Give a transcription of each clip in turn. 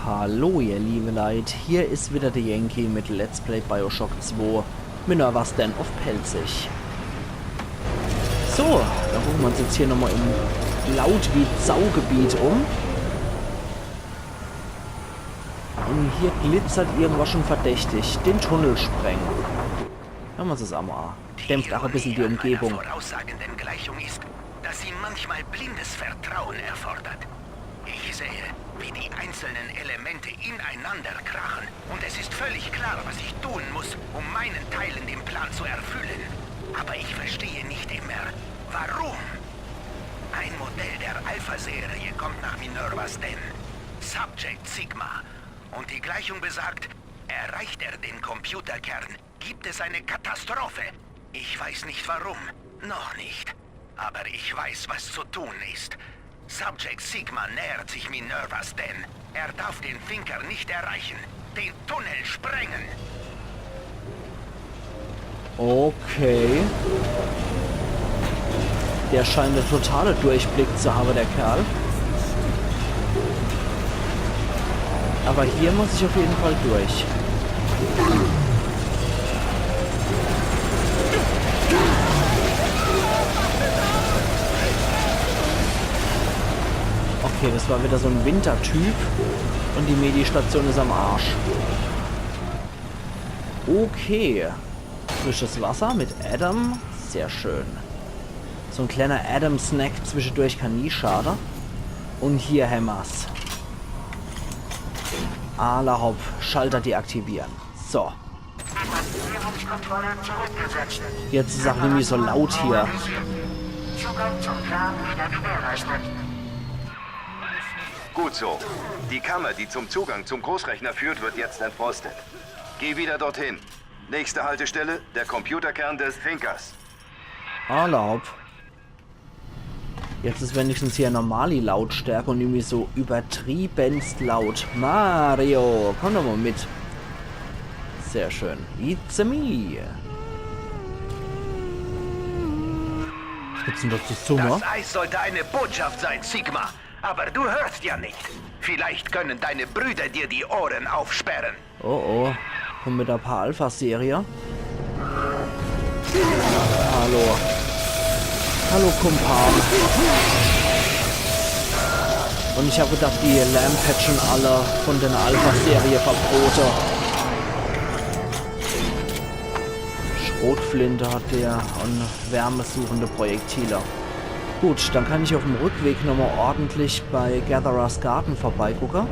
Hallo ihr liebe Leute, hier ist wieder der Yankee mit Let's Play Bioshock 2 Minerva Stand of Pelzig. So, dann gucken wir uns jetzt hier nochmal im Laut wie Saugebiet um. Und hier glitzert irgendwas schon verdächtig. Den Tunnel sprengen. Hören wir uns das einmal an. Dämpft auch ein bisschen die Umgebung. Die voraussagenden Gleichung ist, dass sie manchmal blindes Vertrauen erfordert. Ich sehe, wie die einzelnen Elemente ineinander krachen. Und es ist völlig klar, was ich tun muss, um meinen Teil in dem Plan zu erfüllen. Aber ich verstehe nicht immer, warum. Ein Modell der Alpha-Serie kommt nach Minerva Sten. Subject Sigma. Und die Gleichung besagt, erreicht er den Computerkern, gibt es eine Katastrophe. Ich weiß nicht warum. Noch nicht. Aber ich weiß, was zu tun ist. Subject Sigma nähert sich Minerva Sten. Er darf den Thinker nicht erreichen. Den Tunnel sprengen. Okay. Der scheint einen totalen Durchblick zu haben, der Kerl. Aber hier muss ich auf jeden Fall durch. Okay, das war wieder so ein Wintertyp. Und die Medistation ist am Arsch. Okay. Frisches Wasser mit Adam. Sehr schön. So ein kleiner Adam-Snack zwischendurch kann nie schaden. Und hier Hämmers. Ala hopp. Schalter deaktivieren. So. Jetzt ist es auch nämlich so laut hier. Gut so. Die Kammer, die zum Zugang zum Großrechner führt, wird jetzt entfrostet. Geh wieder dorthin. Nächste Haltestelle, der Computerkern des Thinkers. Ala hopp. Jetzt ist wenigstens hier normale Lautstärke und irgendwie so übertriebenst laut. Mario, komm doch mal mit. Sehr schön. It's me. Was gibt's denn da zu Summe? Das Eis sollte eine Botschaft sein, Sigma. Aber du hörst ja nicht. Vielleicht können deine Brüder dir die Ohren aufsperren. Oh oh. Kommt mit ein paar Alpha-Serie. Hallo. Hallo, Kumpan. Und ich habe gedacht, die Lamp hat schon alle von der Alpha-Serie Verbote. Schrotflinte hat der und wärmesuchende Projektile. Gut, dann kann ich auf dem Rückweg nochmal ordentlich bei Gatherer's Garden vorbeigucken.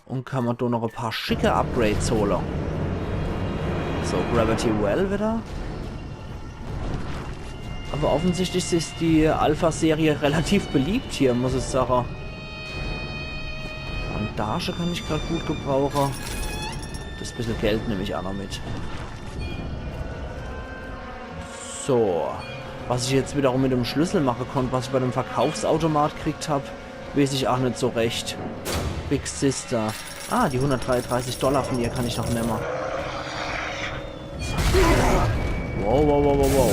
Und kann man da noch ein paar schicke Upgrades holen. So, Gravity Well wieder. Aber offensichtlich ist die Alpha-Serie relativ beliebt hier, muss ich sagen. Bandage kann ich gerade gut gebrauchen. Das bisschen Geld nehme ich auch noch mit. So. Was ich jetzt wiederum mit dem Schlüssel machen konnte, was ich bei dem Verkaufsautomat gekriegt habe, weiß ich auch nicht so recht. Big Sister. Ah, die $133 von ihr kann ich noch nehmen. Wow, wow, wow, wow, wow.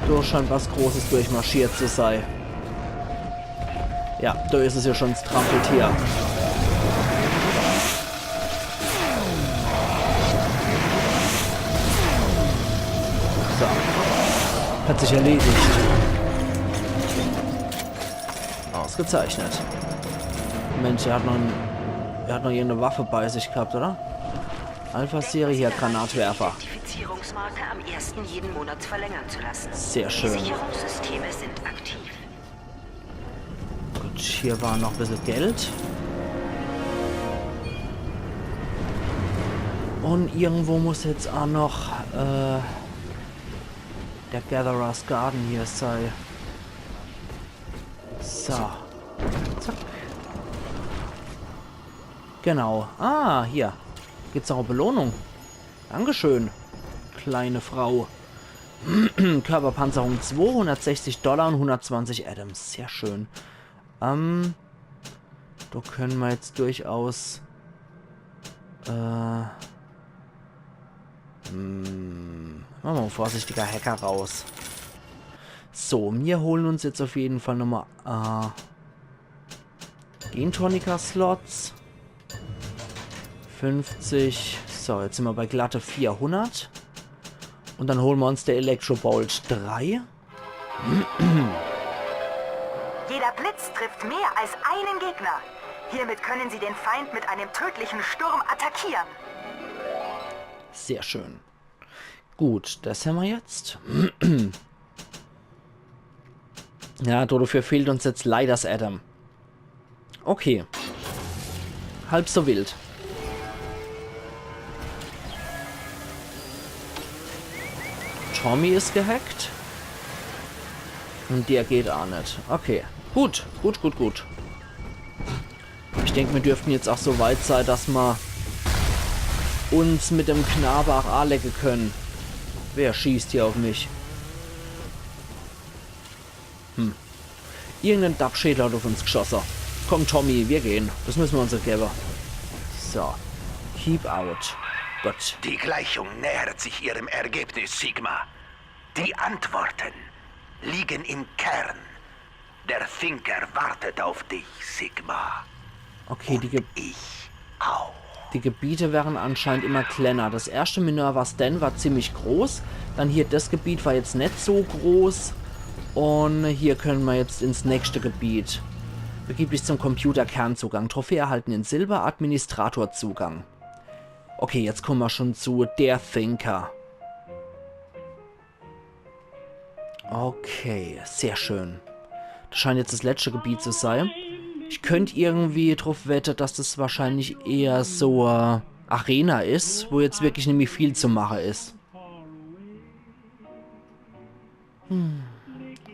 Da scheint was Großes durchmarschiert zu sein. Ja, da ist es ja schon strampelt hier. So. Hat sich erledigt. Ausgezeichnet. Mensch, er hat noch irgendeine Waffe bei sich gehabt, oder? Alpha-Serie hier, Granatwerfer. Identifizierungsmarke am 1. jeden Monats verlängern zu lassen. Sehr schön. Die Sicherungssysteme sind aktiv. Gut, hier war noch ein bisschen Geld. Und irgendwo muss jetzt auch noch der Gatherer's Garden hier sein. So. Zack. Genau. Ah, hier. Gibt's auch eine Belohnung. Dankeschön, kleine Frau. Körperpanzerung $260 und 120 Adams. Sehr schön. Da können wir jetzt durchaus machen wir mal vorsichtiger Hacker raus. So, wir holen uns jetzt auf jeden Fall nochmal Gentonica-Slots. 50. So, jetzt sind wir bei glatte 400. Und dann holen wir uns der Electrobolt 3. Jeder Blitz trifft mehr als einen Gegner. Hiermit können Sie den Feind mit einem tödlichen Sturm attackieren. Sehr schön. Gut, das haben wir jetzt. Ja, dafür fehlt uns jetzt leider das Adam. Okay. Halb so wild. Tommy ist gehackt. Und der geht auch nicht. Okay. Gut. Ich denke, wir dürften jetzt auch so weit sein, dass wir uns mit dem Knabe auch anlecken können. Wer schießt hier auf mich? Irgendein Dachschädler hat auf uns geschossen. Komm, Tommy, wir gehen. Das müssen wir uns ergeben. So. Keep out. Gut. Die Gleichung nähert sich ihrem Ergebnis, Sigma. Die Antworten liegen im Kern. Der Thinker wartet auf dich, Sigma. Okay, Ich auch. die Gebiete wären anscheinend immer kleiner. Das erste Minerva Sten war ziemlich groß. Dann hier das Gebiet war jetzt nicht so groß. Und hier können wir jetzt ins nächste Gebiet. Begib dich zum Computerkernzugang. Trophäe erhalten in Silber, Administratorzugang. Okay, jetzt kommen wir schon zu der Thinker. Okay, sehr schön. Das scheint jetzt das letzte Gebiet zu sein. Ich könnte irgendwie drauf wetten, dass das wahrscheinlich eher so Arena ist, wo jetzt wirklich nämlich viel zu machen ist.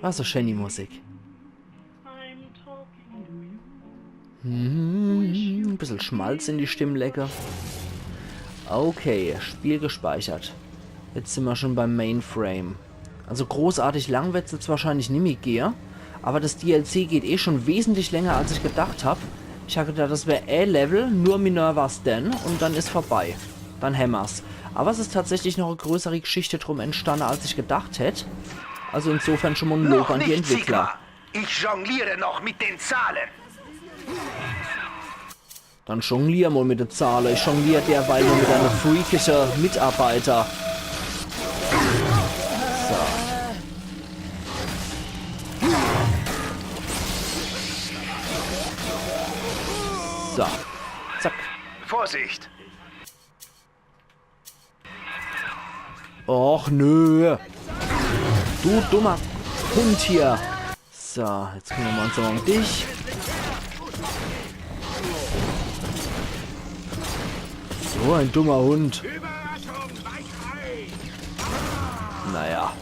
Was so schön die Musik. Ein bisschen Schmalz in die Stimmlecke. Okay, Spiel gespeichert. Jetzt sind wir schon beim Mainframe. Also großartig lang wird es jetzt wahrscheinlich nicht mehr gehen. Aber das DLC geht eh schon wesentlich länger, als ich gedacht habe. Ich habe gedacht, das wäre A-Level, nur Minerva Sten und dann ist vorbei. Dann hämmer's. Aber es ist tatsächlich noch eine größere Geschichte drum entstanden, als ich gedacht hätte. Also insofern schon mal ein Lob an die Entwickler. Sigma. Ich jongliere noch mit den Zahlen. Dann jonglier mal mit den Zahlen. Ich jongliere derweil nur mit einem freakischen Mitarbeiter. So. Zack. Vorsicht! Och, nö. Du dummer Hund hier. So, jetzt kümmern wir uns noch um dich. So ein dummer Hund. Naja.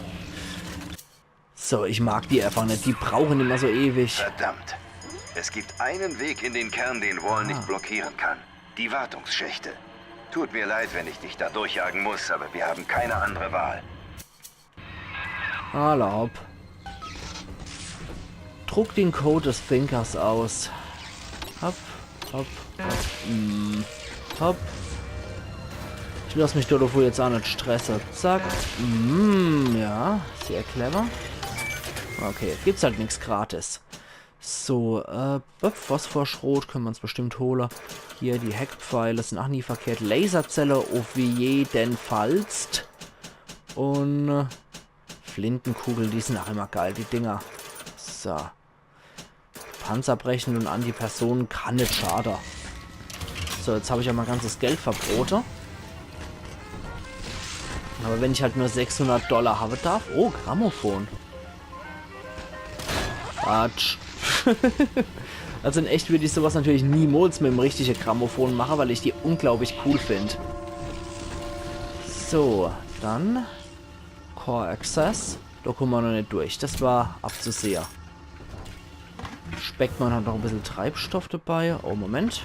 So, ich mag die einfach nicht. Die brauchen immer so ewig. Verdammt. Es gibt einen Weg in den Kern, den Wall nicht blockieren kann. Die Wartungsschächte. Tut mir leid, wenn ich dich da durchjagen muss, aber wir haben keine andere Wahl. Erlaub. Druck den Code des Thinkers aus. Hopp, hopp, hopp. Hopp. Ich lasse mich dort wohl jetzt auch nicht stressen. Zack. Ja, sehr clever. Okay, gibt's halt nichts gratis. So, Phosphorschrot können wir uns bestimmt holen. Hier die Heckpfeile sind auch nie verkehrt. Laserzelle auf jeden Fallst. Und Flintenkugeln, die sind auch immer geil, die Dinger. So. Panzerbrechen und Antipersonen kann nicht schaden. So, jetzt habe ich ja mal ganzes Geld verbrote. Aber wenn ich halt nur $600 haben darf... Oh, Grammophon. Quatsch. Also in echt würde ich sowas natürlich niemals mit dem richtigen Grammophon machen, weil ich die unglaublich cool finde. So, dann Core Access. Da kommen wir noch nicht durch. Das war abzusehen. Speckmann hat noch ein bisschen Treibstoff dabei. Oh, Moment.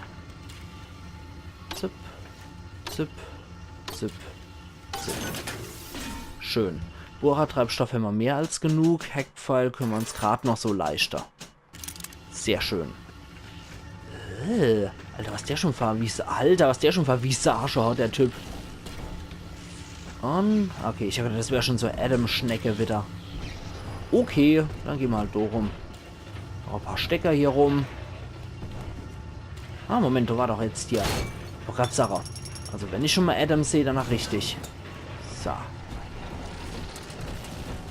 Zip, zip, zip, zip. Schön. Bohrertreibstoff haben wir mehr als genug. Heckpfeil können wir uns gerade noch so leichter. Sehr schön. Alter, was der schon Visage hat, der Typ. Und, okay, ich habe gedacht, das wäre schon so Adam-Schnecke wieder. Okay, dann gehen wir halt da rum. Noch ein paar Stecker hier rum. Ah, Moment, da war doch jetzt hier. Oh Gott, Sarah. Also wenn ich schon mal Adam sehe, dann auch richtig. So.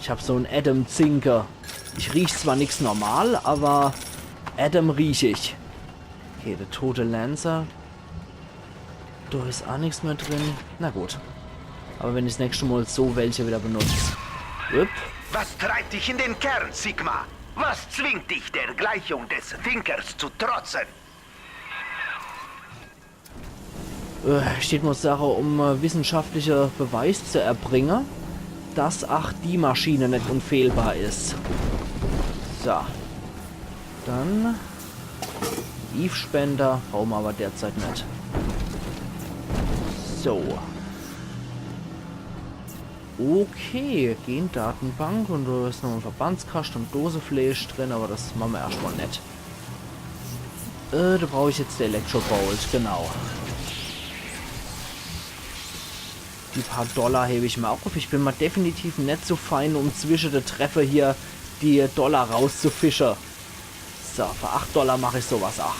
Ich habe so einen Adam-Zinker. Ich rieche zwar nichts normal, aber Adam rieche ich. Okay, der tote Lancer. Da ist auch nichts mehr drin. Na gut. Aber wenn ich das nächste Mal so welche wieder benutze. Upp. Was treibt dich in den Kern, Sigma? Was zwingt dich, der Gleichung des Thinkers zu trotzen? Steht nur Sache, um wissenschaftlicher Beweis zu erbringen, dass auch die Maschine nicht unfehlbar ist. So. Dann Eve-Spender brauchen wir aber derzeit nicht. So. Okay, Gendatenbank und da ist noch ein Verbandskast und Dosefleisch drin, aber das machen wir erstmal nicht. Da brauche ich jetzt der Electrobolt, genau. Die paar Dollar hebe ich mir auch auf. Ich bin mal definitiv nicht so fein, um zwischen der Treffer hier die Dollar rauszufischen. So, für 8 Dollar mache ich sowas auch.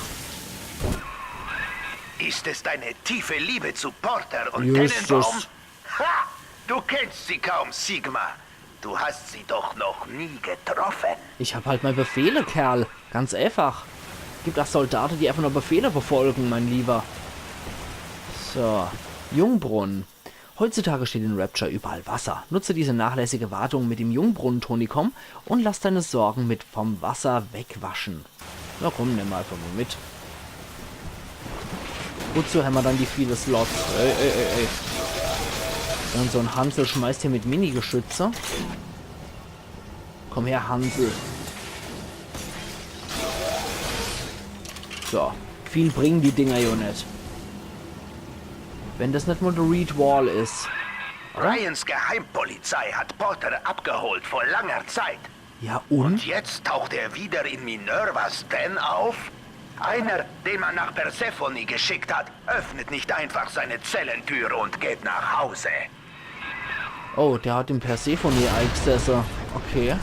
Ist es deine tiefe Liebe zu Porter und Justus. Tenenbaum? Ha! Du kennst sie kaum, Sigma. Du hast sie doch noch nie getroffen. Ich habe halt mal Befehle, Kerl. Ganz einfach. Gibt auch Soldaten, die einfach nur Befehle befolgen, mein Lieber. So, Jungbrunnen. Heutzutage steht in Rapture überall Wasser. Nutze diese nachlässige Wartung mit dem Jungbrunnen-Tonikum und lass deine Sorgen mit vom Wasser wegwaschen. Na komm, nimm mal einfach mal mit. Wozu haben wir dann die viele Slots? Ey. Dann so ein Hansel schmeißt hier mit Mini-Geschütze. Komm her, Hansel. So, viel bringen die Dinger ja nicht. Wenn das nicht mal der Reed Wall ist. Ryans Geheimpolizei hat Porter abgeholt vor langer Zeit. Ja, und? Und jetzt taucht er wieder in Minervas Den auf? Einer, den man nach Persephone geschickt hat, öffnet nicht einfach seine Zellentür und geht nach Hause. Oh, der hat den Persephone eingesessen. Okay.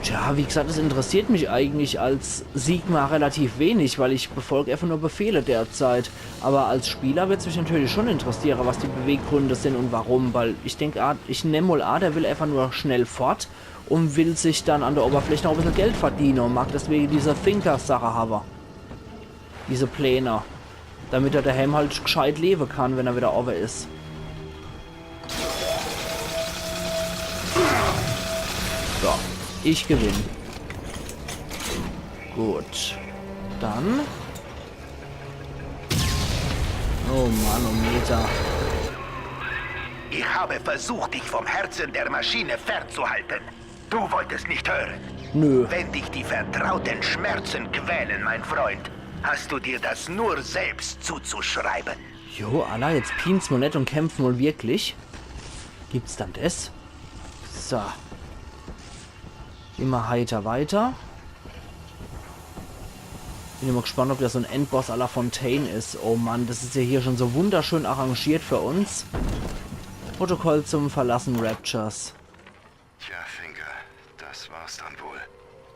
Tja, wie gesagt, das interessiert mich eigentlich als Sigma relativ wenig, weil ich befolge einfach nur Befehle derzeit. Aber als Spieler wird es mich natürlich schon interessieren, was die Beweggründe sind und warum. Weil ich denke, ich nehme mal an, der will einfach nur schnell fort und will sich dann an der Oberfläche noch ein bisschen Geld verdienen und mag deswegen diese Thinker-Sache haben. Diese Pläne. Damit er daheim halt gescheit leben kann, wenn er wieder over ist. So. Ich gewinne. Gut. Dann. Oh Manometer. Ich habe versucht, dich vom Herzen der Maschine fernzuhalten. Du wolltest nicht hören. Nö. Wenn dich die vertrauten Schmerzen quälen, mein Freund, hast du dir das nur selbst zuzuschreiben. Jo, Allah, jetzt pin's mal nicht und kämpfen wohl wirklich. Gibt's dann das? So. Immer heiter weiter. Bin immer gespannt, ob das so ein Endboss à la Fontaine ist. Oh Mann, das ist ja hier schon so wunderschön arrangiert für uns. Protokoll zum Verlassen Raptures. Tja, Thinker, das war's dann wohl.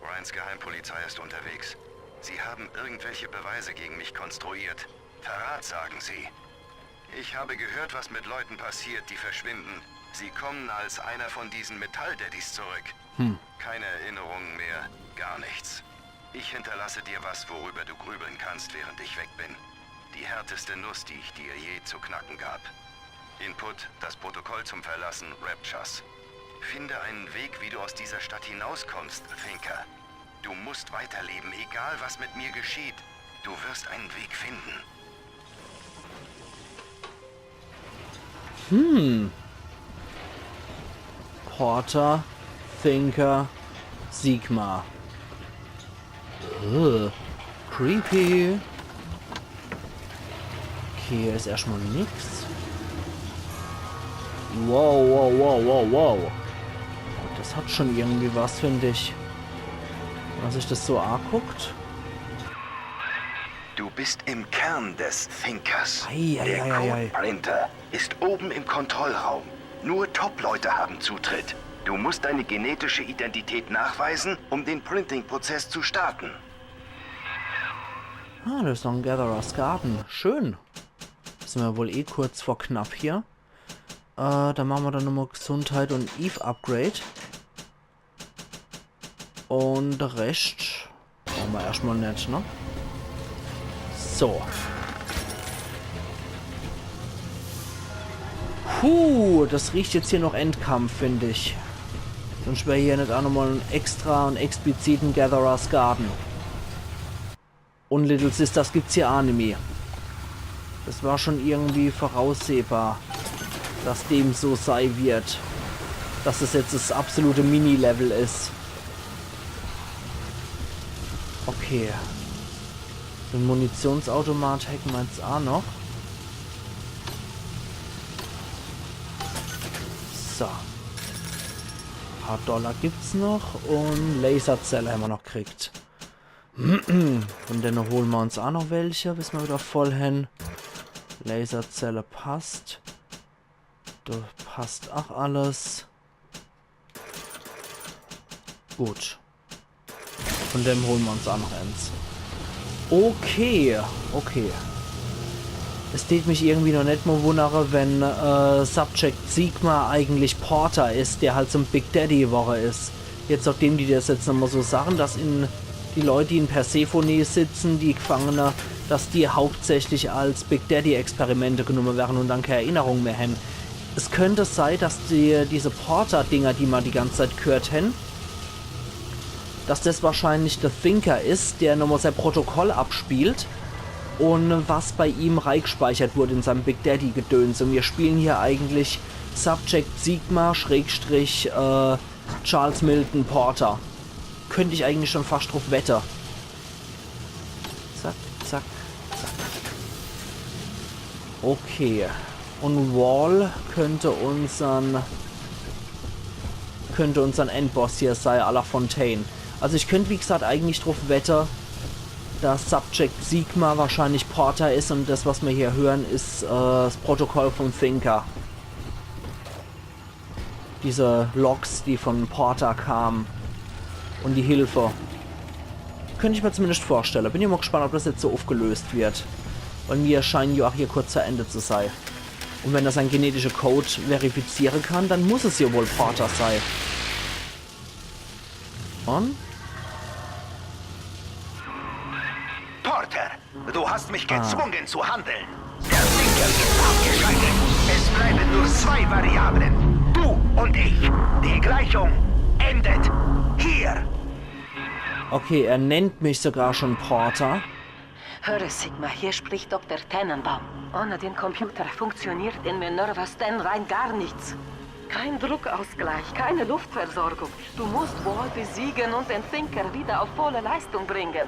Ryans Geheimpolizei ist unterwegs. Sie haben irgendwelche Beweise gegen mich konstruiert. Verrat, sagen sie. Ich habe gehört, was mit Leuten passiert, die verschwinden. Sie kommen als einer von diesen Metalldaddies zurück. Keine Erinnerungen mehr, gar nichts. Ich hinterlasse dir was, worüber du grübeln kannst, während ich weg bin. Die härteste Nuss, die ich dir je zu knacken gab. Input, das Protokoll zum Verlassen Raptures. Finde einen Weg, wie du aus dieser Stadt hinauskommst, Thinker. Du musst weiterleben, egal was mit mir geschieht. Du wirst einen Weg finden. Porter, Thinker, Sigma. Creepy. Okay, hier ist erstmal nichts. Wow. Das hat schon irgendwie was, finde ich. Wenn sich das so anguckt. Du bist im Kern des Thinkers. Der Der Codeprinter ist oben im Kontrollraum. Nur Top-Leute haben Zutritt. Du musst deine genetische Identität nachweisen, um den Printing-Prozess zu starten. Ah, das ist noch ein Gatherer's Garden. Schön. Sind wir wohl eh kurz vor knapp hier. Dann machen wir dann nochmal Gesundheit und Eve Upgrade. Und der Rest brauchen wir erstmal nicht, ne? So. Das riecht jetzt hier noch Endkampf, finde ich. Sonst wäre hier nicht auch nochmal ein extra und expliziten Gatherer's Garden. Und Little Sisters gibt's hier Anime. Das war schon irgendwie voraussehbar, dass dem so sein wird. Dass es jetzt das absolute Mini-Level ist. Okay. Den Munitionsautomat hacken wir jetzt auch noch. So. Ein paar Dollar gibt's noch und Laserzelle haben wir noch gekriegt. Und dann holen wir uns auch noch welche, bis wir wieder voll haben. Laserzelle passt. Da passt auch alles. Gut. Von dem holen wir uns auch noch eins. Okay. Okay. Es tät mich irgendwie noch nicht mal wundern, wenn Subject Sigma eigentlich Porter ist, der halt zum Big Daddy Woche ist. Jetzt nachdem die das jetzt nochmal so sagen, dass die Leute, die in Persephone sitzen, die Gefangene, dass die hauptsächlich als Big Daddy Experimente genommen werden und dann keine Erinnerung mehr haben. Es könnte sein, dass diese Porter-Dinger, die man die ganze Zeit gehört haben, dass das wahrscheinlich der Thinker ist, der nochmal sein Protokoll abspielt und was bei ihm reingespeichert wurde in seinem Big Daddy Gedöns. Und wir spielen hier eigentlich Subject Sigma Schrägstrich Charles Milton Porter. Könnte ich eigentlich schon fast drauf wetten. Zack, zack, zack. Okay. Und Wall könnte unseren Endboss hier sein, à la Fontaine. Also ich könnte, wie gesagt, eigentlich drauf wetten, dass Subject Sigma wahrscheinlich Porter ist und das, was wir hier hören, ist das Protokoll vom Thinker. Diese Logs, die von Porter kamen und die Hilfe. Könnte ich mir zumindest vorstellen. Bin ja mal gespannt, ob das jetzt so aufgelöst wird. Weil wir scheinen ja auch hier kurz zu Ende zu sein. Und wenn das ein genetischer Code verifizieren kann, dann muss es ja wohl Porter sein. Und? Porter, du hast mich gezwungen zu handeln. Der Thinker ist abgeschaltet. Es bleiben nur 2 Variablen. Du und ich. Die Gleichung endet hier. Okay, er nennt mich sogar schon Porter. Höre, Sigma, hier spricht Dr. Tannenbaum. Ohne den Computer funktioniert in Minerva Stan rein gar nichts. Kein Druckausgleich, keine Luftversorgung. Du musst Wall besiegen und den Thinker wieder auf volle Leistung bringen.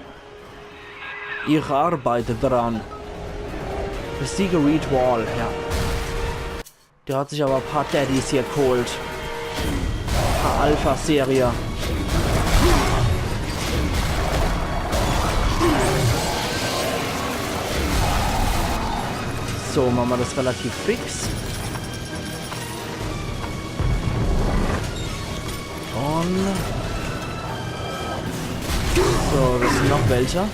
Ich arbeite dran. Besiege Reed Wall, ja. Der hat sich aber ein paar Daddies hier geholt. Ein paar Alpha-Serie. So, machen wir das relativ fix. Und... So, das sind noch welche.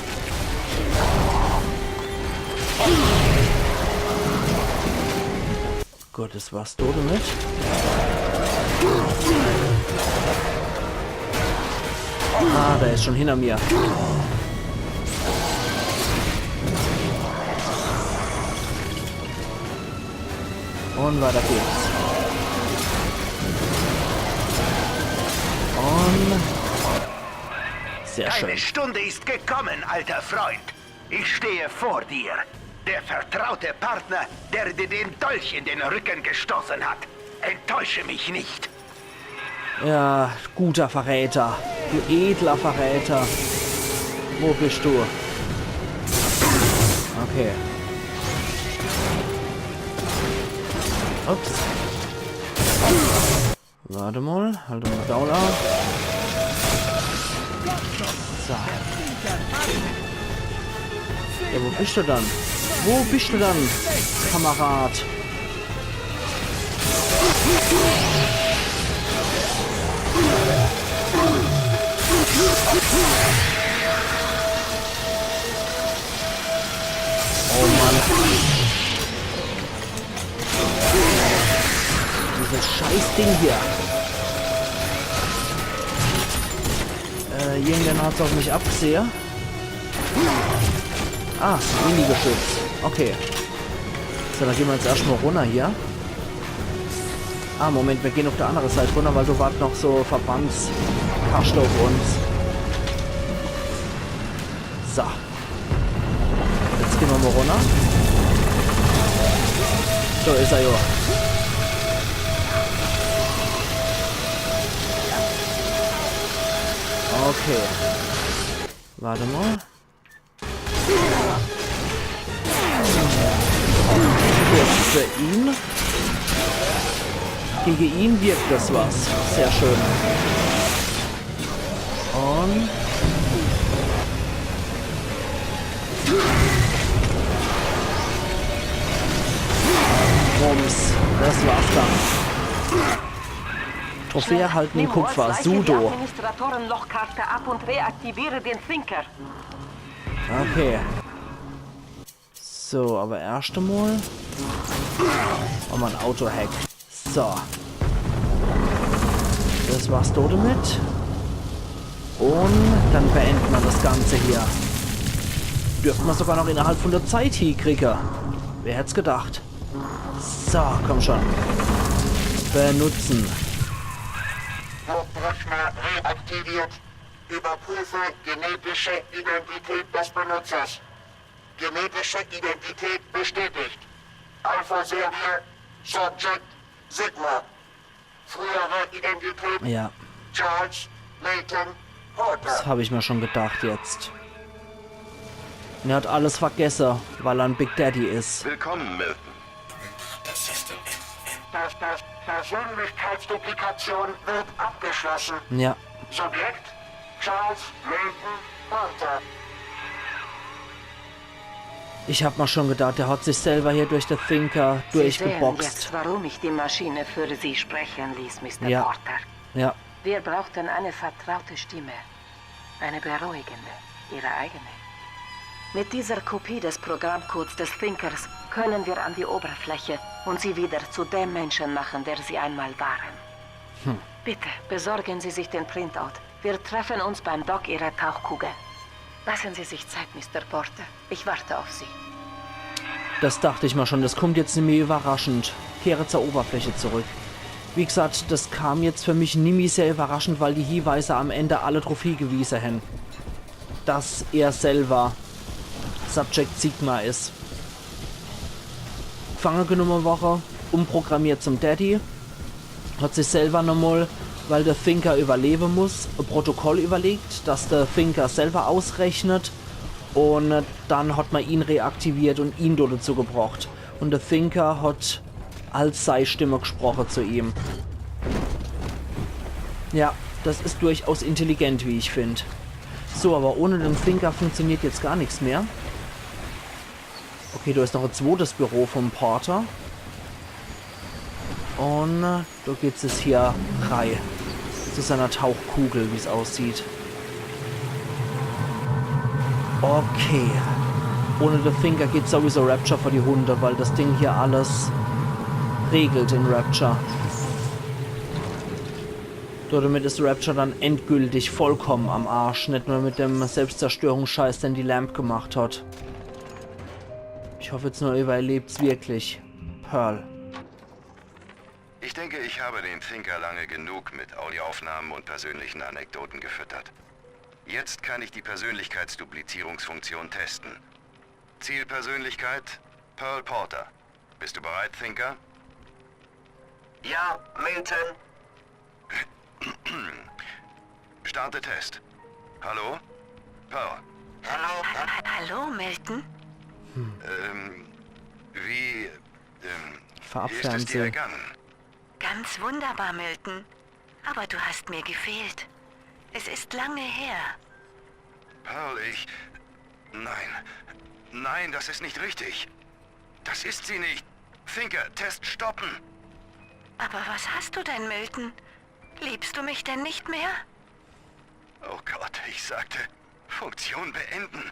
Gut, das war's tot damit. Ah, der ist schon hinter mir. Und weiter geht's. Und... Sehr schön. Deine Stunde ist gekommen, alter Freund. Ich stehe vor dir. Der vertraute Partner, der dir den Dolch in den Rücken gestoßen hat. Enttäusche mich nicht. Ja, guter Verräter. Du edler Verräter. Wo bist du? Okay. Ups. Warte mal. Halt mal Down auf. So. Ja, wo bist du dann? Wo bist du dann, Kamerad? Oh Mann. Dieses Scheißding hier. Irgendwann hat es auf mich abgesehen. Ah, Mini-Geschütz. Okay. So, dann gehen wir jetzt erstmal runter hier. Ah, Moment, wir gehen auf der anderen Seite runter, weil du warst noch so Verbandskaste auf uns. So. Jetzt gehen wir mal runter. So ist er ja. Okay. Warte mal. Jetzt für ihn. Gegen ihn wirkt das was. Sehr schön. Und... Rums. Das war's dann. Trophäe erhalten in Kupfer. Sudo. Administratorenlochkarte ab und reaktiviere den Thinker. Okay. So, aber erst einmal... Oh man, Auto-Hack. So. Das war's dort damit. Und dann beenden wir das Ganze hier. Dürften wir sogar noch innerhalb von der Zeit hinkriegen. Wer hätte es gedacht? So, komm schon. Benutzen. Hauptrechner reaktiviert. Überprüfe genetische Identität des Benutzers. Genetische Identität bestätigt. Alpha-Serie, Subject, Sigma. Frühere Identität, Ja, Charles, Layton, Porter. das habe ich mir schon gedacht jetzt. Und er hat alles vergessen, weil er ein Big Daddy ist. Willkommen, Milton. Persönlichkeitsduplikation wird abgeschlossen. Ja, Subjekt, Charles, Layton, Porter. ich habe mir schon gedacht, der hat sich selber hier durch den Thinker Sie sehen durchgeboxt. jetzt, warum ich die Maschine für Sie sprechen ließ, Mr. Ja. Porter. Ja, Wir brauchten eine vertraute Stimme. Eine beruhigende. Ihre eigene. Mit dieser Kopie des Programmcodes des Thinkers können wir an die Oberfläche und Sie wieder zu dem Menschen machen, der Sie einmal waren. Bitte, besorgen Sie sich den Printout. Wir treffen uns beim Dock Ihrer Tauchkugel. Lassen Sie sich Zeit, Mr. Porter. Ich warte auf Sie. das dachte ich mir schon. Das kommt jetzt nämlich überraschend. Kehre zur Oberfläche zurück. Wie gesagt, das kam jetzt für mich nie sehr überraschend, weil die Hinweise am Ende alle Trophäegewiese haben. Dass er selber Subject Sigma ist. Gefangen genommen Woche, umprogrammiert zum Daddy. Hat sich selber nochmal, weil der Thinker überleben muss, ein Protokoll überlegt, dass der Thinker selber ausrechnet. Und dann hat man ihn reaktiviert und ihn dort dazu gebracht. Und der Thinker hat als Sei-Stimme gesprochen zu ihm. Ja, das ist durchaus intelligent, wie ich finde. So, aber ohne den Thinker funktioniert jetzt gar nichts mehr. Okay, da ist noch ein zweites Büro vom Porter. Und da geht es hier rein. Zu seiner Tauchkugel, wie es aussieht. Okay. Ohne den Thinker geht sowieso Rapture vor die Hunde, weil das Ding hier alles regelt in Rapture. Damit ist Rapture dann endgültig vollkommen am Arsch. Nicht nur mit dem Selbstzerstörungsscheiß, den die Lamp gemacht hat. Ich hoffe jetzt nur, ihr überlebt's wirklich. Pearl. Ich denke, ich habe den Thinker lange genug mit Audioaufnahmen und persönlichen Anekdoten gefüttert. Jetzt kann ich die Persönlichkeitsduplizierungsfunktion testen. Zielpersönlichkeit, Pearl Porter. Bist du bereit, Thinker? Ja, Milton. Starte Test. Hallo? Pearl. Hallo. Hallo, Milton. Wie ist es dir Farbfernsehen. ergangen? Ganz wunderbar, Milton. Aber du hast mir gefehlt. Es ist lange her. Pearl, Nein. Nein, das ist nicht richtig. Das ist sie nicht. Thinker, Test stoppen. Aber was hast du denn, Milton? Liebst du mich denn nicht mehr? Oh Gott, ich sagte, Funktion beenden.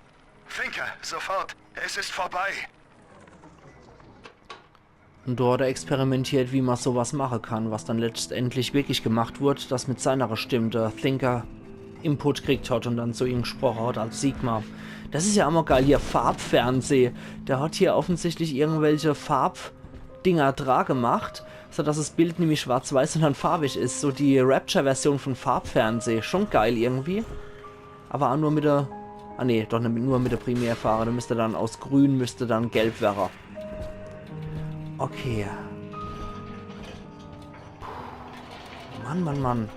Thinker, sofort. Es ist vorbei. Und dort hat er experimentiert, wie man sowas machen kann, was dann letztendlich wirklich gemacht wurde, dass mit seiner Stimme der Thinker Input gekriegt hat und dann zu ihm gesprochen hat als Sigma. Das ist ja immer geil, hier Farbfernseh. Der hat hier offensichtlich irgendwelche Farbdinger dran gemacht, sodass das Bild nämlich schwarz-weiß und dann farbig ist. So die Rapture-Version von Farbfernseh. Schon geil irgendwie. Aber auch nur mit der... Ah ne, doch nur mit der Primärfarbe. Da müsste dann aus grün, müsste dann gelb werden. Okay. Mann.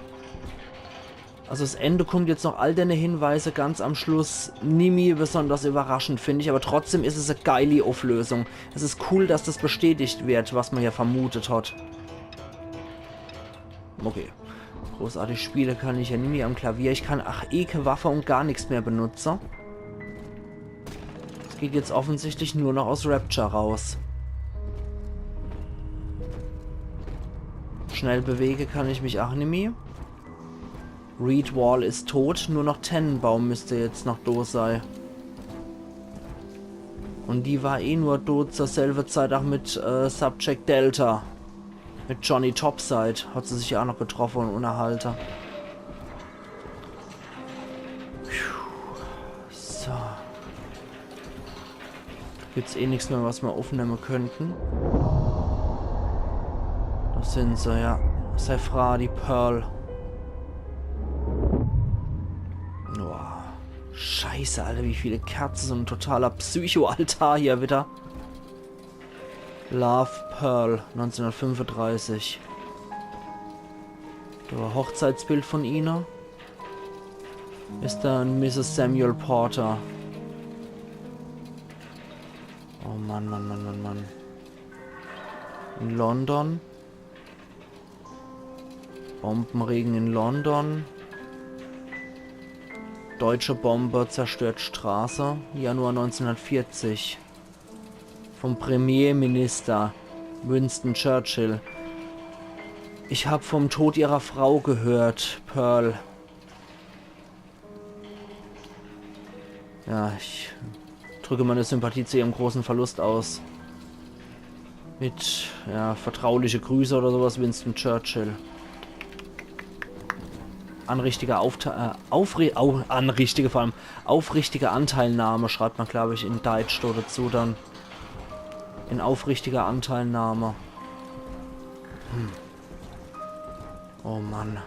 Also das Ende kommt jetzt noch all deine Hinweise ganz am Schluss. Nie besonders überraschend, finde ich. Aber trotzdem ist es eine geile Auflösung. Es ist cool, dass das bestätigt wird, was man ja vermutet hat. Okay. Großartig Spiele kann ich ja nie mehr am Klavier. Ich kann Waffe und gar nichts mehr benutzen. Es geht jetzt offensichtlich nur noch aus Rapture raus. Schnell bewege kann ich mich auch nicht mehr. Reed Wall ist tot, nur noch Tennenbaum müsste jetzt noch da sein. Und die war eh nur tot zur selben Zeit auch mit Subject Delta. Mit Johnny Topside hat sie sich ja auch noch getroffen und unterhalten. So. Gibt's eh nichts mehr, was wir aufnehmen könnten. Das sind sie, ja. Sephra, die Pearl. Boah. Scheiße, Alter, wie viele Kerzen. So ein totaler Psycho-Altar hier wieder. Love Pearl, 1935. Der Hochzeitsbild von Ina. Ist dann Mrs. Samuel Porter. Oh Mann. In London. Bombenregen in London. Deutsche Bomber zerstört Straße. Januar 1940. Vom Premierminister Winston Churchill. Ich habe vom Tod ihrer Frau gehört, Pearl. Ja, ich drücke meine Sympathie zu ihrem großen Verlust aus. Mit, ja, vertrauliche Grüße oder sowas, Winston Churchill. Anrichtige aufrichtige Anteilnahme, schreibt man, glaube ich, in Deutsch oder dazu dann. In aufrichtiger Anteilnahme. Oh Mann.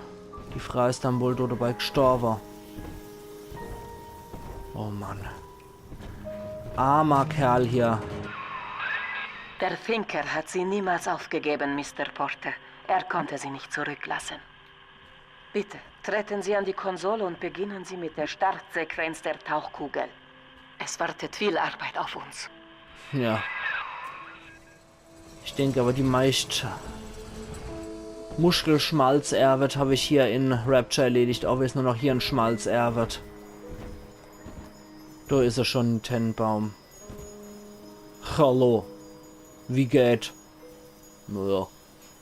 Die Frau ist dann wohl dabei gestorben. Oh Mann. Armer Kerl hier. Der Thinker hat sie niemals aufgegeben, Mr. Porter. Er konnte sie nicht zurücklassen. Bitte, treten Sie an die Konsole und beginnen Sie mit der Startsequenz der Tauchkugel. Es wartet viel Arbeit auf uns. Ja. Ich denke aber, die meist Muschelschmalz-Erwet habe ich hier in Rapture erledigt. Auch wenn es nur noch hier ein Schmalz-Erwet. Da ist er schon, ein Tennenbaum. Hallo. Wie geht? Naja,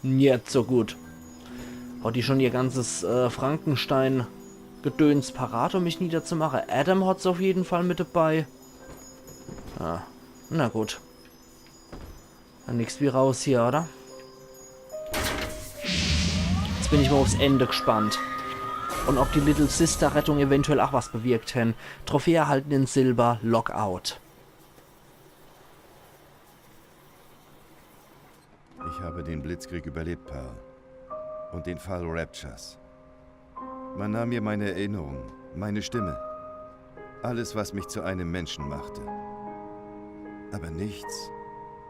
nicht so gut. Hat die schon ihr ganzes Frankenstein-Gedöns parat, um mich niederzumachen? Adam hat's auf jeden Fall mit dabei. Ah, na gut. Dann nix wie raus hier, oder? Jetzt bin ich mal aufs Ende gespannt. Und ob die Little Sister Rettung eventuell auch was bewirkt hätten. Trophäe erhalten in Silber, Lockout. Ich habe den Blitzkrieg überlebt, Pearl. Und den Fall Raptures. Man nahm mir meine Erinnerungen, meine Stimme. Alles, was mich zu einem Menschen machte. Aber nichts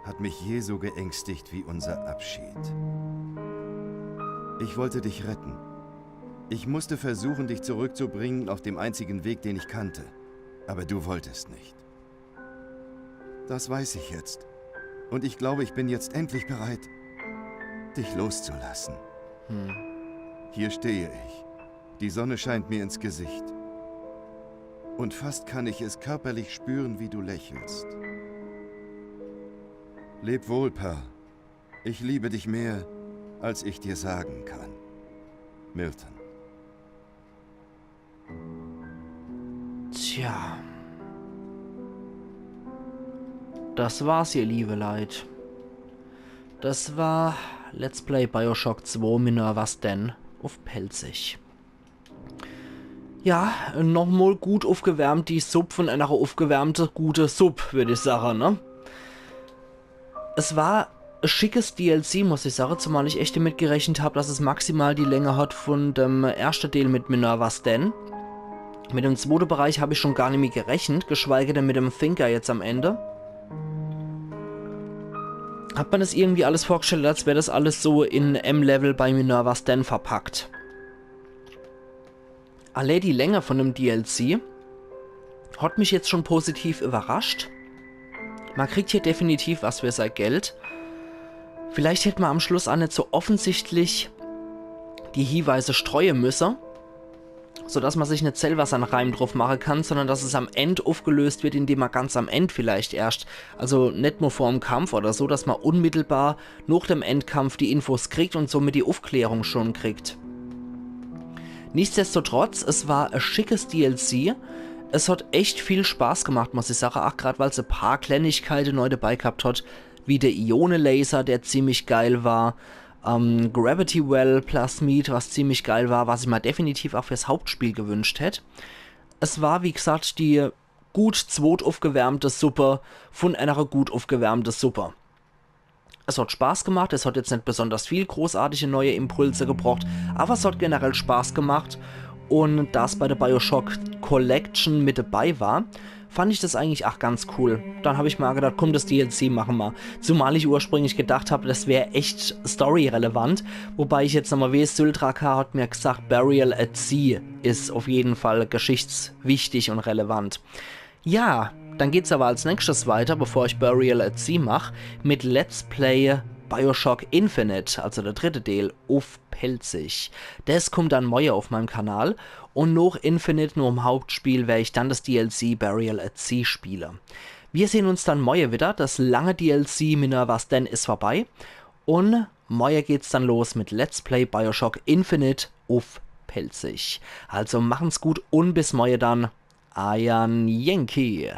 hat mich je so geängstigt wie unser Abschied. Ich wollte dich retten. Ich musste versuchen, dich zurückzubringen auf dem einzigen Weg, den ich kannte. Aber du wolltest nicht. Das weiß ich jetzt. Und ich glaube, ich bin jetzt endlich bereit, dich loszulassen. Hier stehe ich. Die Sonne scheint mir ins Gesicht. Und fast kann ich es körperlich spüren, wie du lächelst. Leb wohl, Pearl. Ich liebe dich mehr, als ich dir sagen kann. Milton. Tja. Das war's, ihr liebe Leid. Das war Let's Play Bioshock 2 Minerva's Den auf Pelzig. Ja, nochmal gut aufgewärmt, die Sub von einer aufgewärmte gute Sub, würde ich sagen, ne? Es war ein schickes DLC, muss ich sagen, zumal ich echt damit gerechnet habe, dass es maximal die Länge hat von dem ersten Teil mit Minerva's Den. Mit dem zweiten Bereich habe ich schon gar nicht mehr gerechnet, geschweige denn mit dem Thinker jetzt am Ende. Hat man das irgendwie alles vorgestellt, als wäre das alles so in M-Level bei Minerva's Den verpackt. Alle die Länge von dem DLC hat mich jetzt schon positiv überrascht. Man kriegt hier definitiv was für sein Geld. Vielleicht hätte man am Schluss auch nicht so offensichtlich die Hinweise streuen müssen, sodass man sich nicht selber seinen Reim drauf machen kann, sondern dass es am Ende aufgelöst wird, indem man ganz am Ende vielleicht erst, also nicht nur vor dem Kampf oder so, dass man unmittelbar nach dem Endkampf die Infos kriegt und somit die Aufklärung schon kriegt. Nichtsdestotrotz, es war ein schickes DLC. Es hat echt viel Spaß gemacht, muss ich sagen, auch gerade weil es ein paar Kleinigkeiten neu dabei gehabt hat, wie der Ionenlaser, der ziemlich geil war, Gravity Well Plasmid, was ziemlich geil war, was ich mir definitiv auch fürs Hauptspiel gewünscht hätte. Es war, wie gesagt, die gut zweit aufgewärmte Suppe von einer gut aufgewärmten Suppe. Es hat Spaß gemacht, es hat jetzt nicht besonders viel großartige neue Impulse gebraucht, aber es hat generell Spaß gemacht. Und da es bei der Bioshock Collection mit dabei war, fand ich das eigentlich auch ganz cool. Dann habe ich mir gedacht, komm, das DLC machen wir. Zumal ich ursprünglich gedacht habe, das wäre echt storyrelevant. Wobei ich jetzt nochmal weiß, Syldraka hat mir gesagt, Burial at Sea ist auf jeden Fall geschichtswichtig und relevant. Ja, dann geht's aber als nächstes weiter, bevor ich Burial at Sea mache, mit Let's Play Bioshock Infinite, also der dritte Teil, auf Pelzig. Das kommt dann morgen auf meinem Kanal und nach Infinite, nur im Hauptspiel, werde ich dann das DLC Burial at Sea spielen. Wir sehen uns dann morgen wieder, das lange DLC Minerva's Den ist vorbei und morgen geht's dann los mit Let's Play Bioshock Infinite auf Pelzig. Also machen's gut und bis morgen dann, Ayan Yankee.